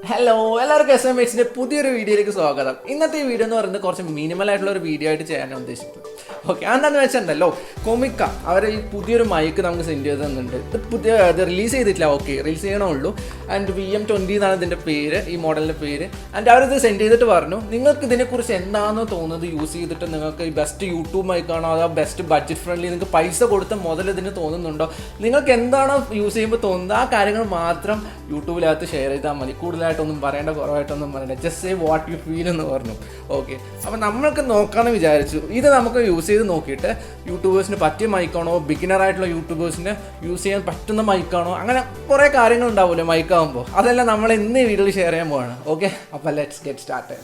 Hello എല്ലാവർക്കും SMXന്റെ പുതിയൊരു വീഡിയോയിലേക്ക് സ്വാഗതം. ഇന്നത്തെ ഈ വീഡിയോ എന്ന് പറയുന്നത് കുറച്ച് മിനിമൽ ആയിട്ടുള്ള ഒരു വീഡിയോ ആയിട്ട് ചെയ്യാനാണ് ഉദ്ദേശിക്കുന്നത്. ഓക്കെ, അതെന്താണെന്ന് വെച്ചിട്ടുണ്ടല്ലോ, കൊമിക്ക അവർ ഈ പുതിയൊരു മൈക്ക് നമുക്ക് സെൻഡ് ചെയ്ത് തന്നിട്ടുണ്ട്. ഇത് റിലീസ് ചെയ്തിട്ടില്ല, ഓക്കെ റിലീസ് ചെയ്യണമുള്ളൂ. ആൻഡ് VM20 എന്നാണ് ഇതിൻ്റെ പേര്, ഈ മോഡലിൻ്റെ പേര്. ആൻഡ് അവരിത് സെൻഡ് ചെയ്തിട്ട് പറഞ്ഞു, നിങ്ങൾക്ക് ഇതിനെക്കുറിച്ച് എന്താണെന്ന് തോന്നുന്നത് യൂസ് ചെയ്തിട്ട് നിങ്ങൾക്ക് ഈ ബെസ്റ്റ് യൂട്യൂബ് മൈക്കാണോ അതോ ബെസ്റ്റ് ബഡ്ജറ്റ് ഫ്രണ്ട്ലി, നിങ്ങൾക്ക് പൈസ കൊടുത്ത മുതൽ ഇതിന് തോന്നുന്നുണ്ടോ, നിങ്ങൾക്ക് എന്താണോ യൂസ് ചെയ്യുമ്പോൾ തോന്നുന്നത് ആ കാര്യങ്ങൾ മാത്രം യൂട്യൂബിനകത്ത് ഷെയർ ചെയ്താൽ മതി. കൂടുതലായിട്ടൊന്നും പറയേണ്ട, കുറവായിട്ടൊന്നും പറയണ്ട, just say what you feel എന്ന് പറഞ്ഞു. ഓക്കെ, അപ്പോൾ നമ്മൾക്ക് നോക്കാമെന്ന് വിചാരിച്ചു. ഇത് നമുക്ക് യൂസ് ചെയ്ത് നോക്കിയിട്ട് യൂട്യൂബേഴ്സിന് പറ്റിയ മൈക്കാണോ, ബിഗിനറായിട്ടുള്ള യൂട്യൂബേഴ്സിന് യൂസ് ചെയ്യാൻ പറ്റുന്ന മൈക്കാണോ, അങ്ങനെ കുറേ കാര്യങ്ങൾ ഉണ്ടാവുമല്ലോ മൈക്കാകുമ്പോൾ. അതെല്ലാം നമ്മൾ ഇന്ന് ഈ വീഡിയോയിൽ ഷെയർ ചെയ്യാൻ പോവാണ്. ഓക്കെ, അപ്പോൾ let's get started.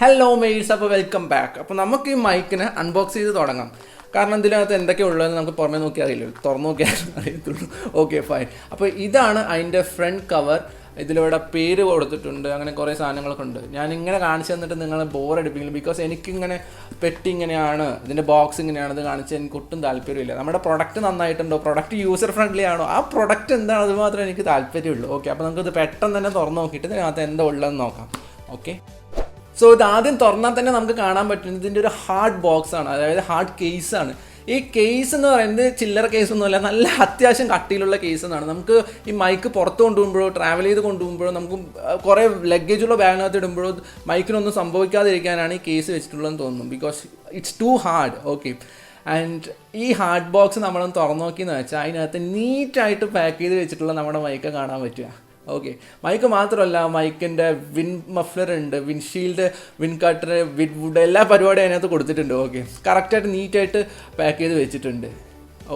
Hello maze, അപ്പോൾ വെൽക്കം ബാക്ക്. അപ്പോൾ നമുക്ക് ഈ മൈക്കിനെ അൺബോക്സ് ചെയ്ത് തുടങ്ങാം. കാരണം ഇതിനകത്ത് എന്തൊക്കെയാണ് ഉള്ളതെന്ന് നമുക്ക് പുറമേ നോക്കി അറിയില്ലല്ലോ, തുറന്നു നോക്കിയാൽ അറിയത്തുള്ളൂ. Okay fine. അപ്പോൾ ഇതാണ് അതിൻ്റെ ഫ്രണ്ട് കവർ. ഇതിലൂടെ പേര് കൊടുത്തിട്ടുണ്ട്, അങ്ങനെ കുറേ സാധനങ്ങളൊക്കെ ഉണ്ട്. ഞാൻ ഇങ്ങനെ കാണിച്ചു തന്നിട്ട് നിങ്ങൾ ബോറടിപ്പിക്കില്ല, ബിക്കോസ് എനിക്കിങ്ങനെ പെട്ടി ഇങ്ങനെയാണ്, ഇതിൻ്റെ ബോക്സ് ഇങ്ങനെയാണ്, ഇത് കാണിച്ച് എനിക്ക് ഒട്ടും താല്പര്യമില്ല. നമ്മുടെ പ്രൊഡക്റ്റ് നന്നായിട്ടുണ്ടോ, പ്രൊഡക്റ്റ് യൂസർ ഫ്രണ്ട്ലി ആണോ, ആ പ്രൊഡക്റ്റ് എന്താണ് അത് മാത്രമേ എനിക്ക് താല്പര്യമുള്ളൂ. ഓക്കെ, അപ്പോൾ നമുക്കിത് പെട്ടെന്ന് തന്നെ തുറന്ന് നോക്കിയിട്ട് ഇതിനകത്ത് എന്താ ഉള്ളതെന്ന് നോക്കാം. ഓക്കെ, സോ ഇത് ആദ്യം തുറന്നാൽ തന്നെ നമുക്ക് കാണാൻ പറ്റുന്നത് ഇതിൻ്റെ ഒരു ഹാർഡ് ബോക്സ് ആണ്, അതായത് ഹാർഡ് കേസാണ്. ഈ കേസ് എന്ന് പറയുന്നത് ചില്ലറ കേസൊന്നുമല്ല, നല്ല അത്യാവശ്യം കട്ടിയിലുള്ള കേസ് എന്നാണ്. നമുക്ക് ഈ മൈക്ക് പുറത്ത് കൊണ്ടുപോകുമ്പോഴോ ട്രാവൽ ചെയ്ത് കൊണ്ടുപോകുമ്പോഴോ നമുക്ക് കുറേ ലഗേജുള്ള ബാഗിനകത്ത് ഇടുമ്പോഴോ മൈക്കിനൊന്നും സംഭവിക്കാതിരിക്കാനാണ് ഈ കേസ് വെച്ചിട്ടുള്ളതെന്ന് തോന്നുന്നു, because it's too hard. Okay, and ഈ ഹാർഡ് ബോക്സ് നമ്മളൊന്ന് തുറന്നു നോക്കിയെന്ന് വെച്ചാൽ അതിനകത്ത് നീറ്റായിട്ട് പാക്ക് ചെയ്ത് വെച്ചിട്ടുള്ള നമ്മുടെ മൈക്ക് കാണാൻ പറ്റുക. ഓക്കെ, മൈക്ക് മാത്രമല്ല, മൈക്കിൻ്റെ വിൻ മഫ്ലർ ഉണ്ട്, windshield, wind cutter, wind wood, എല്ലാ പരിപാടിയും അതിനകത്ത് കൊടുത്തിട്ടുണ്ട്. ഓക്കെ, കറക്റ്റായിട്ട് നീറ്റായിട്ട് പാക്ക് ചെയ്ത് വെച്ചിട്ടുണ്ട്.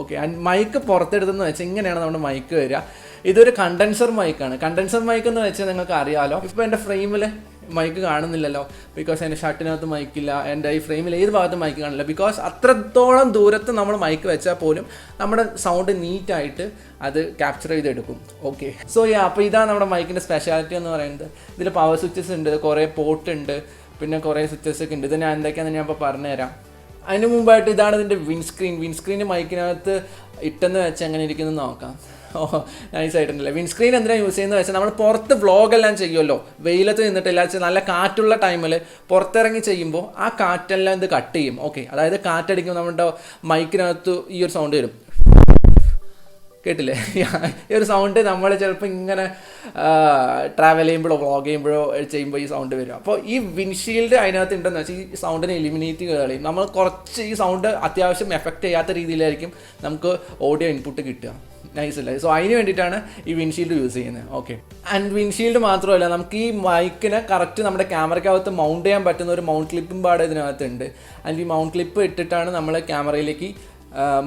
ഓക്കെ, ആൻഡ് മൈക്ക് പുറത്തെടുത്തെന്ന് വെച്ചാൽ ഇങ്ങനെയാണ് നമ്മുടെ മൈക്ക് വരിക. ഇതൊരു കണ്ടൻസർ മൈക്കാണ്. കണ്ടൻസർ മൈക്ക് എന്ന് വെച്ചാൽ നിങ്ങൾക്ക് അറിയാമല്ലോ. ഇപ്പോൾ എൻ്റെ ഫ്രെയിമിൽ മൈക്ക് കാണുന്നില്ലല്ലോ, ബിക്കോസ് എൻ്റെ ഷർട്ടിനകത്ത് മൈക്കില്ല, എൻ്റെ ഈ ഫ്രെയിമിൽ ഏത് ഭാഗത്തും മൈക്ക് കാണില്ല, ബിക്കോസ് അത്രത്തോളം ദൂരത്ത് നമ്മൾ മൈക്ക് വെച്ചാൽ പോലും നമ്മുടെ സൗണ്ട് നീറ്റായിട്ട് അത് ക്യാപ്ചർ ചെയ്തെടുക്കും. ഓക്കെ, സോ അപ്പോൾ ഇതാണ് നമ്മുടെ മൈക്കിൻ്റെ സ്പെഷ്യാലിറ്റി എന്ന് പറയുന്നത്. ഇതിൽ പവർ സ്വിച്ചസ് ഉണ്ട്, കുറേ പോർട്ട് ഉണ്ട്, പിന്നെ കുറേ സ്വിച്ചസ് ഒക്കെ ഉണ്ട്. ഇത് ഞാൻ എന്തൊക്കെയാണെന്ന് ഞാൻ ഇപ്പോൾ പറഞ്ഞുതരാം. അതിന് മുമ്പായിട്ട് ഇതാണ് ഇതിൻ്റെ വിൻസ്ക്രീൻ മൈക്കിനകത്ത് ഇട്ടെന്ന് വെച്ച് എങ്ങനെ ഇരിക്കുന്നത് നോക്കാം. നൈസായിട്ടുണ്ടല്ലേ. വിൻസ്ക്രീൻ എന്തിനാണ് യൂസ് ചെയ്യുന്നത് വെച്ചാൽ നമ്മൾ പുറത്ത് വ്ളോഗെല്ലാം ചെയ്യുമല്ലോ, വെയിലത്ത് നിന്നിട്ടില്ല, നല്ല കാറ്റുള്ള ടൈമിൽ പുറത്തിറങ്ങി ചെയ്യുമ്പോൾ ആ കാറ്റെല്ലാം ഇത് കട്ട് ചെയ്യും. ഓക്കെ, അതായത് കാറ്റടിക്കുമ്പോൾ നമ്മുടെ മൈക്കിനകത്ത് ഈ ഒരു സൗണ്ട് വരും, കേട്ടില്ലേ? ഈ ഒരു സൗണ്ട് നമ്മൾ ചിലപ്പോൾ ഇങ്ങനെ ട്രാവൽ ചെയ്യുമ്പോഴോ വ്ളോഗ് ചെയ്യുമ്പോൾ ഈ സൗണ്ട് വരും. അപ്പോൾ ഈ വിൻഷീൽഡ് അതിനകത്ത് ഉണ്ടെന്ന് വെച്ചാൽ ഈ സൗണ്ടിനെ എലിമിനേറ്റ് കളയും. നമ്മൾ കുറച്ച് ഈ സൗണ്ട് അത്യാവശ്യം എഫക്റ്റ് ചെയ്യാത്ത രീതിയിലായിരിക്കും നമുക്ക് ഓഡിയോ ഇൻപുട്ട് കിട്ടുക. നൈസല്ലേ? സോ അതിന് വേണ്ടിയിട്ടാണ് ഈ വിൻഷീൽഡ് യൂസ് ചെയ്യുന്നത്. ഓക്കെ, ആൻഡ് വിൻഷീൽഡ് മാത്രമല്ല, നമുക്ക് ഈ മൈക്കിനെ കറക്റ്റ് നമ്മുടെ ക്യാമറയ്ക്കകത്ത് മൗണ്ട് ചെയ്യാൻ പറ്റുന്ന ഒരു മൗണ്ട് ക്ലിപ്പും പാടെ ഇതിനകത്തുണ്ട്. ആൻഡ് ഈ മൗണ്ട് ക്ലിപ്പ് ഇട്ടിട്ടാണ് നമ്മൾ ക്യാമറയിലേക്ക്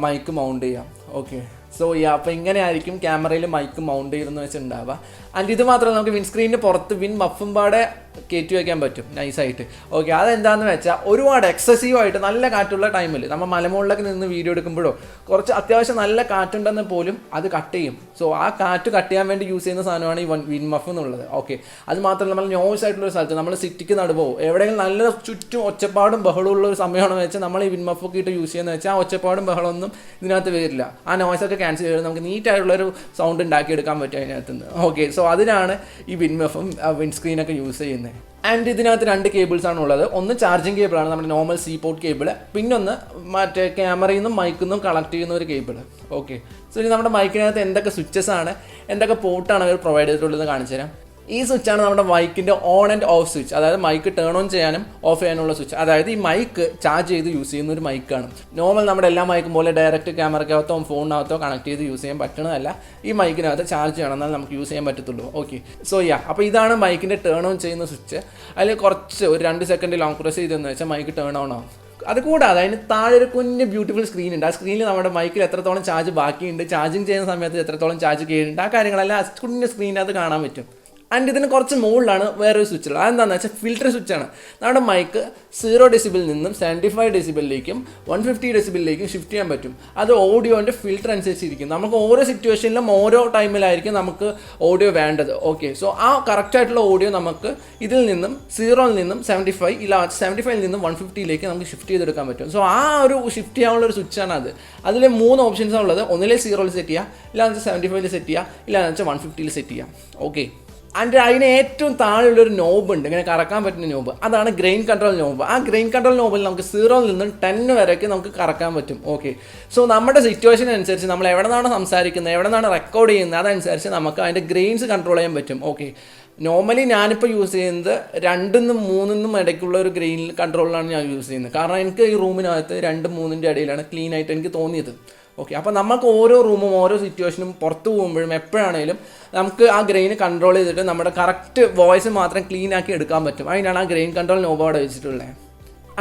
മൈക്ക് മൗണ്ട് ചെയ്യാം. ഓക്കെ, സോ അപ്പോൾ ഇങ്ങനെ ആയിരിക്കും ക്യാമറയിൽ മൈക്ക് മൗണ്ട് ചെയ്തെന്ന് വെച്ചിട്ടുണ്ടാവുക. ആൻഡ് ഇത് മാത്രമല്ല, നമുക്ക് വിൻസ്ക്രീനിന് പുറത്ത് വിൻ മഫും പാടെ കയറ്റി വയ്ക്കാൻ പറ്റും നൈസായിട്ട്. ഓക്കെ, അതെന്താണെന്ന് വെച്ചാൽ ഒരുപാട് എക്സസീവായിട്ട് നല്ല കാറ്റുള്ള ടൈമിൽ നമ്മൾ മലമുകളിലൊക്കെ നിന്ന് വീഡിയോ എടുക്കുമ്പോഴോ കുറച്ച് അത്യാവശ്യം നല്ല കാറ്റുണ്ടെന്ന് പോലും അത് കട്ട് ചെയ്യും. സോ ആ കാറ്റ് കട്ട് ചെയ്യാൻ വേണ്ടി യൂസ് ചെയ്യുന്ന സാധനമാണ് ഈ വിൻ മഫ് എന്നുള്ളത്. ഓക്കെ, അത് മാത്രമല്ല, നമ്മൾ നോയ്സ് ആയിട്ടുള്ള ഒരു സ്ഥലത്ത് നമ്മൾ സിറ്റിക്ക് നടുവോ എവിടെയെങ്കിലും നല്ല ചുറ്റും ഒച്ചപ്പാടും ബഹളമുള്ള ഒരു സമയമാണെന്ന് വെച്ചാൽ നമ്മൾ ഈ വിൻ മഫൊക്കെ ഇട്ട് യൂസ് ചെയ്യുന്നത് വെച്ചാൽ ആ ഒച്ചപ്പാടും ബഹളമൊന്നും ഇതിനകത്ത് വരില്ല. ആ നോയ്സൊക്കെ ക്യാൻസൽ ചെയ്ത് നമുക്ക് നീറ്റായിട്ടുള്ളൊരു സൗണ്ട് ഉണ്ടാക്കിയെടുക്കാൻ പറ്റും അതിനകത്ത് നിന്ന്. ഓക്കെ, സോ അതിനാണ് ഈ വിൻ മഫും വിൻസ്ക്രീനൊക്കെ യൂസ് ചെയ്യുന്നത്. ആൻഡ് ഇതിനകത്ത് 2 കേബിൾസാണ് ഉള്ളത്. ഒന്ന് ചാർജിങ് കേബിളാണ്, നമ്മുടെ നോർമൽ സി പോർട്ട് കേബിൾ, പിന്നൊന്ന് മറ്റേ ക്യാമറയിൽ നിന്നും മൈക്കിൽ നിന്നും കണക്ട് ചെയ്യുന്ന ഒരു കേബിൾ. ഓക്കെ, സോ ഇനി നമ്മുടെ മൈക്കിനകത്ത് എന്തൊക്കെ സ്വിച്ചസ് ആണ്, എന്തൊക്കെ പോർട്ടാണ് അവർ പ്രൊവൈഡ് ചെയ്തിട്ടുള്ളത് കാണിച്ചു തരാം. ഈ സ്വിച്ചാണ് നമ്മുടെ മൈക്കിൻ്റെ ഓൺ ആൻഡ് ഓഫ് സ്വിച്ച്, അതായത് മൈക്ക് ടേൺ ഓൺ ചെയ്യാനും ഓഫ് ചെയ്യാനുള്ള സ്വിച്ച്. അതായത് ഈ മൈക്ക് ചാർജ് ചെയ്ത് യൂസ് ചെയ്യുന്ന ഒരു മൈക്കാണ്. നോർമൽ നമ്മുടെ എല്ലാ മൈക്കും പോലെ ഡയറക്റ്റ് ക്യാമറയ്ക്കകത്തോ ഫോണിനകത്തോ കണക്ട് ചെയ്ത് യൂസ് ചെയ്യാൻ പറ്റുന്നതല്ല. ഈ മൈക്കിനകത്ത് ചാർജ് ചെയ്യണം, എന്നാൽ നമുക്ക് യൂസ് ചെയ്യാൻ പറ്റത്തുള്ളൂ. ഓക്കെ, സോ അപ്പോൾ ഇതാണ് മൈക്കിൻ്റെ ടേൺ ഓൺ ചെയ്യുന്ന സ്വിച്ച്. അതിൽ കുറച്ച് ഒരു 2 സെക്കൻഡ് ലോങ് പ്രസ് ചെയ്തെന്ന് വെച്ചാൽ മൈക്ക് ടേൺ ഓൺ ആവും. അതുകൂടാതെ അതിന് താഴെ ഒരു കുഞ്ഞ് ബ്യൂട്ടിഫുൾ സ്ക്രീൻ ഉണ്ട്. ആ സ്ക്രീനിൽ നമ്മുടെ മൈക്കിൽ എത്രത്തോളം ചാർജ് ബാക്കിയുണ്ട്, ചാർജിങ് ചെയ്യുന്ന സമയത്ത് എത്രത്തോളം ചാർജ് ചെയ്യുന്നുണ്ട്, ആ കാര്യങ്ങളെല്ലാം ആ കുഞ്ഞ് സ്ക്രീനകത്ത് കാണാൻ പറ്റും. ആൻഡ് ഇതിന് കുറച്ച് മുകളിലാണ് വേറൊരു സ്വിച്ച് ഉള്ളത്. അതെന്താണെന്ന് വെച്ചാൽ ഫിൽറ്റർ സ്വിച്ചാണ്. നമ്മുടെ മൈക്ക് 0 ഡെസിബിൽ നിന്നും 75 ഡെസിബിളിലേക്കും 150 ഡെസിബിളിലേക്കും ഷിഫ്റ്റ് ചെയ്യാൻ പറ്റും. അത് ഓഡിയോൻ്റെ ഫിൽറ്റർ അനുസരിച്ചിരിക്കും. നമുക്ക് ഓരോ സിറ്റുവേഷനിലും ഓരോ ടൈമിലായിരിക്കും നമുക്ക് ഓഡിയോ വേണ്ടത്. ഓക്കെ, സോ ആ കറക്റ്റായിട്ടുള്ള ഓഡിയോ നമുക്ക് ഇതിൽ നിന്നും 0-ൽ നിന്നും 75 ഇല്ല 75-ൽ നിന്നും 150ലേക്ക് നമുക്ക് ഷിഫ്റ്റ് ചെയ്തെടുക്കാൻ പറ്റും. സോ ആ ഒരു ഷിഫ്റ്റ് ചെയ്യാനുള്ള ഒരു സ്വിച്ചാണ് അത്. അതിൽ 3 ഓപ്ഷൻസാണ് ഉള്ളത്. ഒന്നിലെ 0-ൽ സെറ്റ് ചെയ്യുക, ഇല്ലാന്ന് വെച്ചാൽ 75-ൽ സെറ്റ് ചെയ്യുക, ഇല്ലാന്ന് വെച്ചാൽ 150-ൽ സെറ്റ് ചെയ്യാം. ഓക്കെ, ആൻഡ് അതിന് ഏറ്റവും താഴെയുള്ളൊരു നോബ് ഉണ്ട്, ഇങ്ങനെ കറക്കാൻ പറ്റുന്ന നോബ്. അതാണ് ഗ്രെയിൻ കൺട്രോൾ നോബ്. ആ ഗ്രെയിൻ കൺട്രോൾ നോബിൽ നമുക്ക് 0-ൽ നിന്നും 10 വരെയൊക്കെ നമുക്ക് കറക്കാൻ പറ്റും. ഓക്കെ, സോ നമ്മുടെ സിറ്റുവേഷൻ അനുസരിച്ച് നമ്മൾ എവിടെ നിന്നാണ് സംസാരിക്കുന്നത്, എവിടെ നിന്നാണ് റെക്കോർഡ് ചെയ്യുന്നത്, അതനുസരിച്ച് നമുക്ക് അതിൻ്റെ ഗ്രെയിൻസ് കൺട്രോൾ ചെയ്യാൻ പറ്റും. ഓക്കെ, നോർമലി ഞാനിപ്പോൾ യൂസ് ചെയ്യുന്നത് 2-നും 3-നും ഇടയ്ക്കുള്ള ഒരു ഗ്രെയിൻ കൺട്രോളിലാണ് ഞാൻ യൂസ് ചെയ്യുന്നത്. കാരണം എനിക്ക് ഈ റൂമിനകത്ത് 2-3-ൻ്റെ ഇടയിലാണ് ക്ലീൻ ആയിട്ട് എനിക്ക് തോന്നിയത്. ഓക്കെ, അപ്പോൾ നമുക്ക് ഓരോ റൂമും ഓരോ സിറ്റുവേഷനും പുറത്ത് പോകുമ്പോഴും എപ്പോഴാണെങ്കിലും നമുക്ക് ആ ഗ്രെയിന് കൺട്രോൾ ചെയ്തിട്ട് നമ്മുടെ കറക്റ്റ് വോയിസ് മാത്രം ക്ലീൻ ആക്കി എടുക്കാൻ പറ്റും. അതിനാണ് ആ ഗ്രെയിൻ കൺട്രോൾ നോബ് അവിടെ വെച്ചിട്ടുള്ളത്.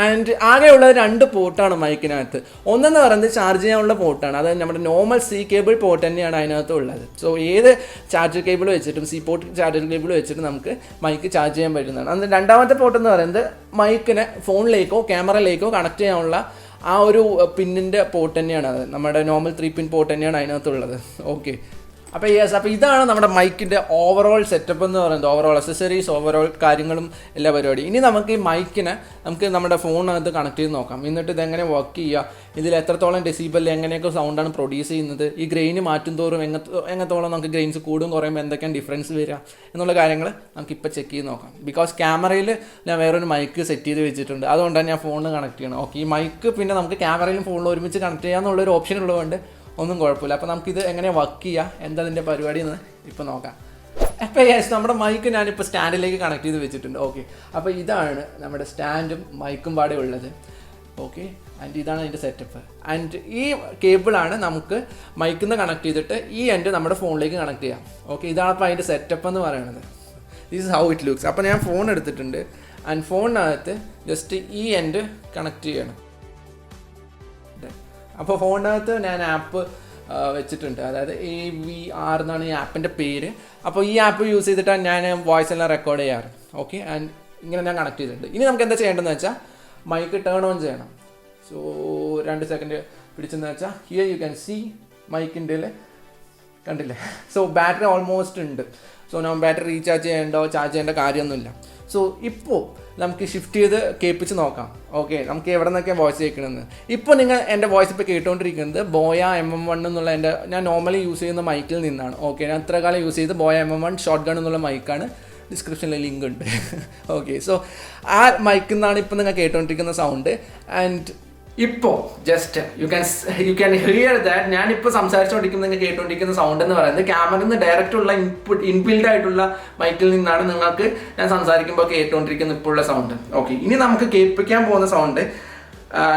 ആൻഡ് ആകെയുള്ളത് 2 പോർട്ടാണ് മൈക്കിനകത്ത്. ഒന്നെന്ന് പറയുന്നത് ചാർജ് ചെയ്യാനുള്ള പോർട്ടാണ്. അത് നമ്മുടെ നോർമൽ C കേബിൾ പോർട്ട് തന്നെയാണ് അതിനകത്ത് ഉള്ളത്. സോ ഏത് ചാർജർ കേബിൾ വെച്ചിട്ടും C പോർട്ട് ചാർജർ കേബിൾ വെച്ചിട്ട് നമുക്ക് മൈക്ക് ചാർജ് ചെയ്യാൻ പറ്റുന്നതാണ്. അത് രണ്ടാമത്തെ പോർട്ട് എന്ന് പറയുന്നത് മൈക്കിനെ ഫോണിലേക്കോ ക്യാമറയിലേക്കോ കണക്ട് ചെയ്യാനുള്ള ആ ഒരു പിന്നിൻ്റെ പോർട്ട് തന്നെയാണ്. അത് നമ്മുടെ നോർമൽ 3 പിൻ പോർട്ട് തന്നെയാണ് അതിനകത്തുള്ളത്. ഓക്കെ, അപ്പോൾ അപ്പോൾ ഇതാണ് നമ്മുടെ മൈക്കിൻ്റെ ഓവറോൾ സെറ്റപ്പ് എന്ന് പറയുന്നത്. ഓവറോൾ അക്സസറീസ്, ഓവറോൾ കാര്യങ്ങളും എല്ലാ പരിപാടി. ഇനി നമുക്ക് ഈ മൈക്കിനെ നമുക്ക് നമ്മുടെ ഫോണിനകത്ത് കണക്ട് ചെയ്ത് നോക്കാം. എന്നിട്ട് ഇതെങ്ങനെ വർക്ക് ചെയ്യുക, ഇതിൽ എത്രത്തോളം ഡെസിബിൾ എങ്ങനെയൊക്കെ സൗണ്ടാണ് പ്രൊഡ്യൂസ് ചെയ്യുന്നത്, ഈ ഗ്രെയിന് മാറ്റും തോറും എങ്ങനത്തോളം നമുക്ക് ഗ്രെയിൻസ് കൂടും കുറയുമ്പോൾ എന്തൊക്കെയാണ് ഡിഫറൻസ് വരിക എന്നുള്ള കാര്യങ്ങൾ നമുക്കിപ്പോൾ ചെക്ക് ചെയ്ത് നോക്കാം. ബിക്കോസ് ക്യാമറയിൽ ഞാൻ വേറൊരു മൈക്ക് സെറ്റ് ചെയ്ത് വെച്ചിട്ടുണ്ട്. അതുകൊണ്ടാണ് ഞാൻ ഫോണിൽ കണക്ട് ചെയ്യണം. ഓക്കെ, ഈ മൈക്ക് പിന്നെ നമുക്ക് ക്യാമറയിലും ഫോണിലും ഒരുമിച്ച് കണക്ട് ചെയ്യാമെന്നുള്ളൊരു ഓപ്ഷൻ ഉള്ളതുകൊണ്ട് ഒന്നും കുഴപ്പമില്ല. അപ്പോൾ നമുക്കിത് എങ്ങനെ വർക്ക് ചെയ്യുക, എന്താ അതിൻ്റെ പരിപാടി എന്ന് ഇപ്പോൾ നോക്കാം. അപ്പോൾ നമ്മുടെ മൈക്ക് ഞാനിപ്പോൾ സ്റ്റാൻഡിലേക്ക് കണക്ട് ചെയ്ത് വെച്ചിട്ടുണ്ട്. ഓക്കെ, അപ്പോൾ ഇതാണ് നമ്മുടെ സ്റ്റാൻഡും മൈക്കും പാടെ ഉള്ളത്. ഓക്കെ, ആൻഡ് ഇതാണ് അതിൻ്റെ സെറ്റപ്പ്. ആൻഡ് ഈ കേബിളാണ് നമുക്ക് മൈക്കിൽ നിന്ന് കണക്ട് ചെയ്തിട്ട് ഈ എൻഡ് നമ്മുടെ ഫോണിലേക്ക് കണക്ട് ചെയ്യാം. ഓക്കെ, ഇതാണ് അപ്പോൾ അതിൻ്റെ സെറ്റപ്പ് എന്ന് പറയുന്നത്. This is how it looks. അപ്പോൾ ഞാൻ ഫോൺ എടുത്തിട്ടുണ്ട്. ആൻഡ് ഫോണിനകത്ത് ജസ്റ്റ് ഈ എൻഡ് കണക്ട് ചെയ്യണം. അപ്പോൾ ഫോണിനകത്ത് ഞാൻ ആപ്പ് വെച്ചിട്ടുണ്ട്, അതായത് AVR എന്നാണ് ഈ ആപ്പിൻ്റെ പേര്. അപ്പോൾ ഈ ആപ്പ് യൂസ് ചെയ്തിട്ടാണ് ഞാൻ വോയിസ് എല്ലാം റെക്കോർഡ് ചെയ്യാറ്. ഓക്കെ, ആൻഡ് ഇങ്ങനെ ഞാൻ കണക്ട് ചെയ്തിട്ടുണ്ട്. ഇനി നമുക്ക് എന്താ ചെയ്യേണ്ടതെന്ന് വെച്ചാൽ മൈക്ക് ടേൺ ഓൺ ചെയ്യണം. സോ 2 സെക്കൻഡ് പിടിച്ചെന്ന് വെച്ചാൽ ഹിയർ യു ക്യാൻ സീ മൈക്കിൻ്റെ കണ്ടില്ലേ. സോ ബാറ്ററി ഓൾമോസ്റ്റ് ഉണ്ട്. സോ ഞാൻ ബാറ്ററി റീചാർജ് ചാർജ് ചെയ്യേണ്ട കാര്യമൊന്നുമില്ല. സോ ഇപ്പോൾ നമുക്ക് ഷിഫ്റ്റ് ചെയ്ത് കേൾപ്പിച്ച് നോക്കാം. ഓക്കെ, നമുക്ക് എവിടെ നിന്നൊക്കെ വോയിസ് കേൾക്കണമെന്ന്. ഇപ്പോൾ നിങ്ങൾ എൻ്റെ വോയിസ് ഇപ്പോൾ കേട്ടുകൊണ്ടിരിക്കുന്നത് ബോയ MM1 എന്നുള്ള ഞാൻ നോർമലി യൂസ് ചെയ്യുന്ന മൈക്കിൽ നിന്നാണ്. ഓക്കെ, ഞാൻ ഇത്ര കാലം യൂസ് ചെയ്ത് ബോയ MM1 ഷോർട്ട് ഗൺ എന്നുള്ള മൈക്കാണ്. ഡിസ്ക്രിപ്ഷനിൽ ലിങ്ക് ഉണ്ട്. ഓക്കെ, സോ ആ മൈക്കിൽ നിന്നാണ് ഇപ്പോൾ നിങ്ങൾ കേട്ടുകൊണ്ടിരിക്കുന്ന സൗണ്ട്. ആൻഡ് ഇപ്പോൾ just you can hear that ഞാനിപ്പോൾ സംസാരിച്ചുകൊണ്ടിരിക്കുന്ന നിങ്ങൾ കേട്ടുകൊണ്ടിരിക്കുന്ന സൗണ്ട് എന്ന് പറയുന്നത് ക്യാമറയിൽ നിന്ന് ഡയറക്റ്റ് ഉള്ള ഇൻബിൽഡ് ആയിട്ടുള്ള മൈക്കിൽ നിന്നാണ് നിങ്ങൾക്ക് ഞാൻ സംസാരിക്കുമ്പോൾ കേട്ടുകൊണ്ടിരിക്കുന്ന ഇപ്പോൾ ഉള്ള സൗണ്ട്. ഓക്കെ, ഇനി നമുക്ക് കേൾപ്പിക്കാൻ പോകുന്ന സൗണ്ട്,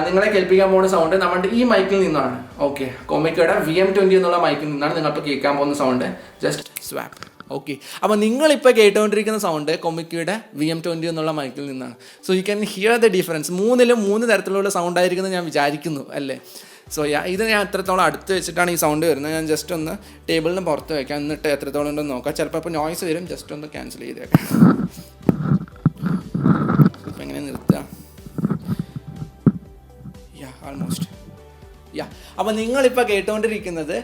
നിങ്ങളെ കേൾപ്പിക്കാൻ പോകുന്ന സൗണ്ട് നമ്മുടെ ഈ മൈക്കിൽ നിന്നാണ്. ഓക്കെ, കൊമിക്കയുടെ VM20 എന്നുള്ള മൈക്കിൽ നിന്നാണ് നിങ്ങളിപ്പോൾ കേൾക്കാൻ പോകുന്ന സൗണ്ട്. Just swap. ഓക്കെ, അപ്പോൾ നിങ്ങളിപ്പോൾ കേട്ടുകൊണ്ടിരിക്കുന്ന സൗണ്ട് കൊമിക്കയുടെ VM20 എന്നുള്ള മൈക്കിൽ നിന്നാണ്. So you can hear the difference. 3 തരത്തിലുള്ള സൗണ്ട് ആയിരിക്കുന്നത് ഞാൻ വിചാരിക്കുന്നു അല്ലേ. സോ ഇത് ഞാൻ എത്രത്തോളം അടുത്ത് വെച്ചിട്ടാണ് ഈ സൗണ്ട് വരുന്നത്. ഞാൻ ജസ്റ്റ് ഒന്ന് ടേബിളിന് പുറത്ത് വയ്ക്കാം, എന്നിട്ട് എത്രത്തോളം ഉണ്ടെന്ന് നോക്കാം. ചിലപ്പോൾ ഇപ്പോൾ നോയ്സ് വരും, ജസ്റ്റ് ഒന്ന് ക്യാൻസൽ ചെയ്തേക്കാം. ഇപ്പം എങ്ങനെ നിർത്തുക? ആൾമോസ്റ്റ് അപ്പോൾ നിങ്ങളിപ്പോൾ കേട്ടുകൊണ്ടിരിക്കുന്നത്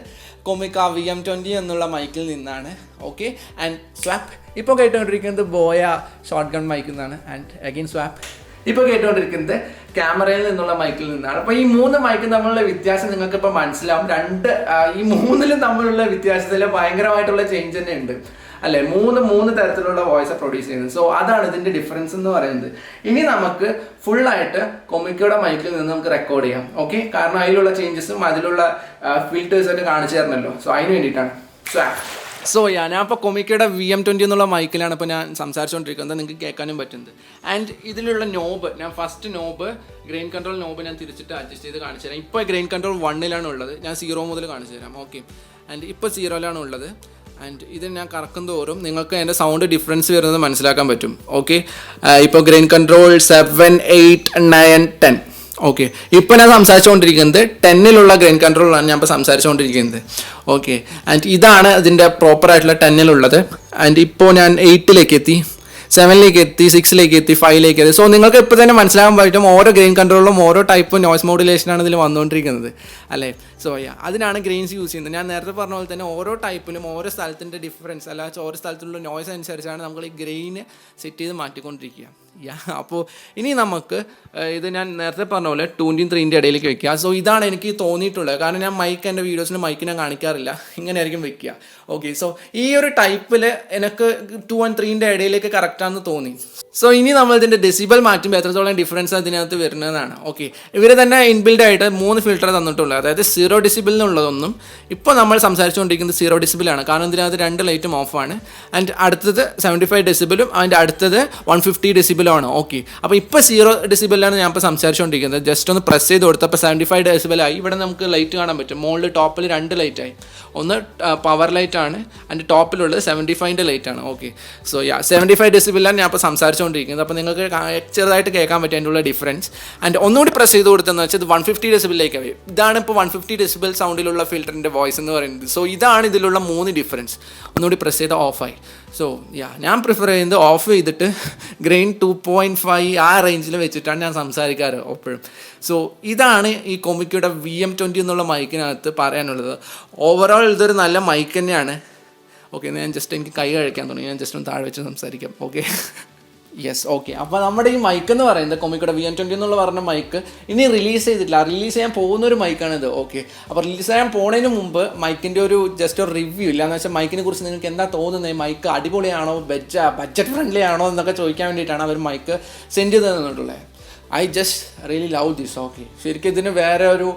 കൊമിക്ക VM20 എന്നുള്ള മൈക്കിൽ നിന്നാണ്. Okay, and swap. ഇപ്പോൾ കേട്ടുകൊണ്ടിരിക്കുന്നത് ബോയ ഷോർട്ട് ഗൺ മൈക്കിൽ നിന്നാണ്. And again swap. ഇപ്പോൾ കേട്ടുകൊണ്ടിരിക്കുന്നത് ക്യാമറയിൽ നിന്നുള്ള മൈക്കിൽ നിന്നാണ്. അപ്പോൾ ഈ 3 മൈക്കും തമ്മിലുള്ള വ്യത്യാസം നിങ്ങൾക്കിപ്പോൾ മനസ്സിലാവും. ഈ 3ലും തമ്മിലുള്ള വ്യത്യാസത്തിൽ ഭയങ്കരമായിട്ടുള്ള ചേഞ്ച് തന്നെ ഉണ്ട് അല്ലേ. 3 തരത്തിലുള്ള വോയിസ് പ്രൊഡ്യൂസ് ചെയ്യുന്നത്. സോ അതാണ് ഇതിൻ്റെ ഡിഫറൻസ് എന്ന് പറയുന്നത്. ഇനി നമുക്ക് ഫുള്ളായിട്ട് കൊമിക്കയുടെ മൈക്കിൽ നിന്ന് നമുക്ക് റെക്കോർഡ് ചെയ്യാം. ഓക്കെ, കാരണം അതിലുള്ള ചേഞ്ചസും അതിലുള്ള ഫിൽറ്റേഴ്സൊക്കെ കാണിച്ചു തരണമല്ലോ. സോ അതിന് വേണ്ടിയിട്ടാണ്. സോ ഞാൻ അപ്പോൾ കൊമിക്കയുടെ VM20 എന്നുള്ള മൈക്കിലാണ് ഇപ്പോൾ ഞാൻ സംസാരിച്ചുകൊണ്ടിരിക്കുന്നത്. നിങ്ങൾക്ക് കേൾക്കാനും പറ്റുന്നത്. ആൻഡ് ഇതിലുള്ള നോബ്, ഞാൻ first knob grain control knob ഞാൻ തിരിച്ചിട്ട് അഡ്ജസ്റ്റ് ചെയ്ത് കാണിച്ചു തരാം. ഇപ്പോൾ ഗ്രെയിൻ കൺട്രോൾ 1-ലാണ് ഉള്ളത്. ഞാൻ 0 മുതൽ കാണിച്ചു തരാം. ഓക്കെ, ആൻഡ് ഇപ്പോൾ 0-ലാണ് ഉള്ളത്. ആൻഡ് ഇത് ഞാൻ കറക്കും തോറും നിങ്ങൾക്ക് അതിൻ്റെ സൗണ്ട് ഡിഫറൻസ് വരുന്നത് മനസ്സിലാക്കാൻ പറ്റും. ഓക്കെ, ഇപ്പോൾ ഗ്രെയിൻ കൺട്രോൾ 7, 8, 9, 10. ഓക്കെ, ഇപ്പോൾ ഞാൻ സംസാരിച്ചുകൊണ്ടിരിക്കുന്നത് 10-ലുള്ള ഗ്രെയിൻ കൺട്രോളാണ് ഞാൻ ഇപ്പോൾ സംസാരിച്ചുകൊണ്ടിരിക്കുന്നത്. ഓക്കെ, ആൻഡ് ഇതാണ് അതിൻ്റെ പ്രോപ്പറായിട്ടുള്ള 10-ലുള്ളത്. ആൻഡ് ഇപ്പോൾ ഞാൻ 8-ലേക്ക് എത്തി, 7-ലേക്ക് എത്തി, 6-ലേക്ക് എത്തി, 5-ലേക്ക് എത്തി. സോ നിങ്ങൾക്ക് ഇപ്പോൾ തന്നെ മനസ്സിലാകാൻ പറ്റും ഓരോ ഗ്രെയിൻ കൺട്രോളിലും ഓരോ ടൈപ്പ് നോയ്സ് മോഡുലേഷനാണ് ഇതിൽ വന്നുകൊണ്ടിരിക്കുന്നത് അല്ലേ. സോ അതിനാണ് ഗ്രെയിൻസ് യൂസ് ചെയ്യുന്നത്. ഞാൻ നേരത്തെ പറഞ്ഞ പോലെ തന്നെ ഓരോ ടൈപ്പിലും ഓരോ സ്ഥലത്തിൻ്റെ ഡിഫറൻസ് അല്ലാതെ ഓരോ സ്ഥലത്തുള്ള നോയ്സ് അനുസരിച്ചാണ് നമ്മൾ ഈ ഗ്രെയിൻ സെറ്റ് ചെയ്ത് മാറ്റിക്കൊണ്ടിരിക്കുക. അപ്പോൾ ഇനി നമുക്ക് ഇത് ഞാൻ നേരത്തെ പറഞ്ഞ പോലെ 2-ൻ്റെയും 3-ൻ്റെ ഇടയിലേക്ക് വെക്കുക. സോ ഇതാണ് എനിക്ക് തോന്നിയിട്ടുള്ളത്. കാരണം ഞാൻ മൈക്ക് എൻ്റെ വീഡിയോസിൽ മൈക്ക് ഞാൻ കാണിക്കാറില്ല, ഇങ്ങനെയായിരിക്കും വെക്കുക. ഓക്കെ, സോ ഈ ഒരു ടൈപ്പിൽ എനിക്ക് 2 and 3-ൻ്റെ ഇടയിലേക്ക് കറക്റ്റാണെന്ന് തോന്നി. സോ ഇനി നമ്മൾ ഇതിൻ്റെ ഡെസിബൽ മാറ്റുമ്പോൾ എത്രത്തോളം ഡിഫറൻസ് അതിനകത്ത് വരുന്നതാണ്. ഓക്കെ, ഇവർ തന്നെ ഇൻബിൽഡ് ആയിട്ട് 3 ഫിൽറ്റർ തന്നിട്ടുള്ളത്. അതായത് 0 ഡെസിബിൾ എന്നുള്ളതൊന്നും ഇപ്പോൾ നമ്മൾ സംസാരിച്ചുകൊണ്ടിരിക്കുന്നത് 0 ഡെസിബിളാണ്. കാരണം ഇതിനകത്ത് 2 ലൈറ്റും ഓഫാണ്. ആൻഡ് അടുത്തത് 75 ഡെസിബിളും അതിൻ്റെ അടുത്തത് 150 ഡെസിബിളാണ്. ഓക്കെ, അപ്പോൾ ഇപ്പോൾ 0 ഡെസിബിളാണ് ഞാൻ ഇപ്പോൾ സംസാരിച്ചുകൊണ്ടിരിക്കുന്നത്. ജസ്റ്റ് ഒന്ന് പ്രസ് ചെയ്ത് കൊടുത്തപ്പോൾ 75 ഡെസിബിളായി. ഇവിടെ നമുക്ക് ലൈറ്റ് കാണാൻ പറ്റും. മുകളിൽ ടോപ്പിൽ 2 ലൈറ്റായി. ഒന്ന് പവർ ലൈറ്റ് ആണ്, അതിൻ്റെ ടോപ്പിലുള്ളത് 75-ൻ്റെ ലൈറ്റാണ്. ഓക്കെ, സോ 75 ഡെസിബിളാണ് ഞാൻ ഇപ്പോൾ സംസാരിച്ചുകൊണ്ടിരിക്കുന്നത്. അപ്പോൾ നിങ്ങൾക്ക് ചെറുതായിട്ട് കേൾക്കാൻ പറ്റും അതിൻ്റെ ഉള്ള ഡിഫറൻസ്. ആൻഡ് ഒന്നുകൂടി പ്രസ് ചെയ്ത് കൊടുത്തെന്ന് വെച്ചാൽ ഇത് 150 ഡെസിബിളിലേക്കായി. ഇതാണ് ഇപ്പോൾ 150 ഡെസിബിൾ സൗണ്ടിലുള്ള ഫിൽറ്ററിൻ്റെ വോയിസ് എന്ന് പറയുന്നത്. സോ ഇതാണ് ഇതിലുള്ള 3 ഡിഫറൻസ്. ഒന്നുകൂടി പ്രസ് ചെയ്ത് ഓഫായി. സോ ഞാൻ പ്രിഫർ ചെയ്യുന്നത് ഓഫ് ചെയ്തിട്ട് ഗ്രെയിൻ 2.5 ആ റേഞ്ചിൽ വെച്ചിട്ടാണ് ഞാൻ സംസാരിക്കാറ് എപ്പോഴും. സോ ഇതാണ് ഈ കൊമിക്കയുടെ VM20 എന്നുള്ള മൈക്കിനകത്ത് പറയാനുള്ളത്. ഓവറോൾ ഇതൊരു നല്ല മൈക്ക് തന്നെയാണ്. ഓക്കെ, ഞാൻ ജസ്റ്റ് എനിക്ക് കൈ കഴിക്കാൻ തുടങ്ങി. ഞാൻ ജസ്റ്റ് ഒന്ന് താഴെ വെച്ച് സംസാരിക്കാം. Okay, yes. ഓക്കെ, അപ്പോൾ നമ്മുടെ ഈ മൈക്ക് എന്ന് പറയുന്നത് കൊമിക്കയുടെ VM20 എന്നുള്ള പറഞ്ഞ മൈക്ക് ഇനി റിലീസ് ചെയ്തിട്ടില്ല. റിലീസ് ചെയ്യാൻ പോകുന്നൊരു മൈക്കാണിത്. ഓക്കെ, അപ്പോൾ റിലീസ് ചെയ്യാൻ പോകുന്നതിന് മുമ്പ് മൈക്കിൻ്റെ ഒരു ജസ്റ്റ് ഒരു റിവ്യൂ ഇല്ല എന്ന് വെച്ചാൽ മൈക്കിനെ കുറിച്ച് നിങ്ങൾക്ക് എന്താ തോന്നുന്നത്, മൈക്ക് അടിപൊളിയാണോ, ബഡ്ജറ്റ് ഫ്രണ്ട്ലി ആണോ എന്നൊക്കെ ചോദിക്കാൻ വേണ്ടിയിട്ടാണ് അവർ മൈക്ക് സെൻഡ് ചെയ്ത് തന്നിട്ടുള്ളത്. I just really love this. Okay, ശരിക്കും ഇതിന് വേറെ ഒരു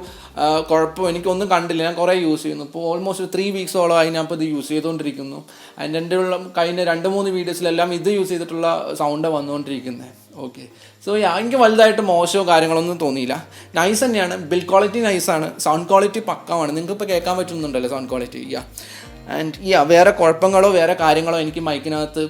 കുഴപ്പം എനിക്കൊന്നും കണ്ടില്ല. ഞാൻ കുറേ യൂസ് ചെയ്യുന്നു. ഇപ്പോൾ ഓൾമോസ്റ്റ് 3 വീക്സോളം ആയി ഞാൻ ഇപ്പോൾ ഇത് യൂസ് ചെയ്തുകൊണ്ടിരിക്കുന്നു. അതിൻ്റെ എൻ്റെ ഉള്ള കഴിഞ്ഞ 2-3 വീഡിയോസിലെല്ലാം ഇത് യൂസ് ചെയ്തിട്ടുള്ള സൗണ്ട് വന്നുകൊണ്ടിരിക്കുന്നത്. ഓക്കെ, സോ എനിക്ക് വലുതായിട്ട് മോശമോ കാര്യങ്ങളൊന്നും തോന്നിയില്ല. നൈസ് തന്നെയാണ്, ബിൽഡ് ക്വാളിറ്റി നൈസാണ്, സൗണ്ട് ക്വാളിറ്റി പക്കമാണ്. നിങ്ങൾക്കിപ്പോൾ കേൾക്കാൻ പറ്റുന്നുണ്ടല്ലോ സൗണ്ട് ക്വാളിറ്റി. ആൻഡ് വേറെ കുഴപ്പങ്ങളോ വേറെ കാര്യങ്ങളോ എനിക്ക് മൈക്കിനകത്ത്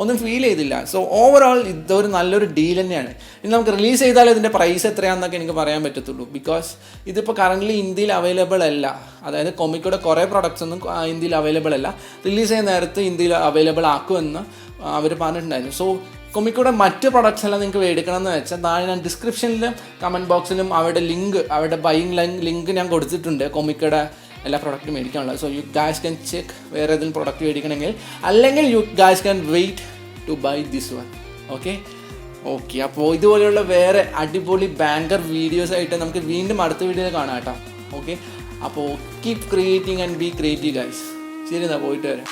ഒന്നും ഫീൽ ചെയ്തില്ല. സോ ഓവറോൾ ഇതൊരു നല്ലൊരു ഡീൽ തന്നെയാണ്. ഇനി നമുക്ക് റിലീസ് ചെയ്താൽ ഇതിൻ്റെ പ്രൈസ് എത്രയാണെന്നൊക്കെ എനിക്ക് പറയാൻ പറ്റത്തുള്ളൂ. ബിക്കോസ് ഇതിപ്പോൾ കറൻ്റ്ലി ഇന്ത്യയിൽ അവൈലബിൾ അല്ല. അതായത് കൊമിക്കയുടെ കുറേ പ്രൊഡക്ട്സ് ഒന്നും ഇന്ത്യയിൽ അവൈലബിൾ അല്ല. റിലീസ് ചെയ്യുന്ന നേരത്ത് ഇന്ത്യയിൽ അവൈലബിൾ ആക്കുമെന്ന് അവർ പറഞ്ഞിട്ടുണ്ടായിരുന്നു. സോ കൊമിക്കയുടെ മറ്റ് പ്രൊഡക്ട്സ് എല്ലാം നിങ്ങൾക്ക് മേടിക്കണമെന്ന് വെച്ചാൽ താഴെ ഞാൻ ഡിസ്ക്രിപ്ഷനിലും കമൻറ്റ് ബോക്സിലും അവരുടെ ബൈയിങ് ലിങ്ക് ഞാൻ കൊടുത്തിട്ടുണ്ട് കൊമിക്കയുടെ എല്ലാ പ്രൊഡക്റ്റും മേടിക്കാനുള്ളത്. So you guys can check വേറെ ഏതെങ്കിലും പ്രൊഡക്റ്റ് മേടിക്കണമെങ്കിൽ, അല്ലെങ്കിൽ you guys can wait to buy this one. Okay, അപ്പോൾ ഇതുപോലെയുള്ള വേറെ അടിപൊളി ബാങ്കർ വീഡിയോസ് ആയിട്ട് നമുക്ക് വീണ്ടും അടുത്ത വീഡിയോയിൽ കാണാം കേട്ടോ. ഓക്കെ, അപ്പോൾ keep creating and B creative guys. ശരി, എന്നാൽ പോയിട്ട് വരാം.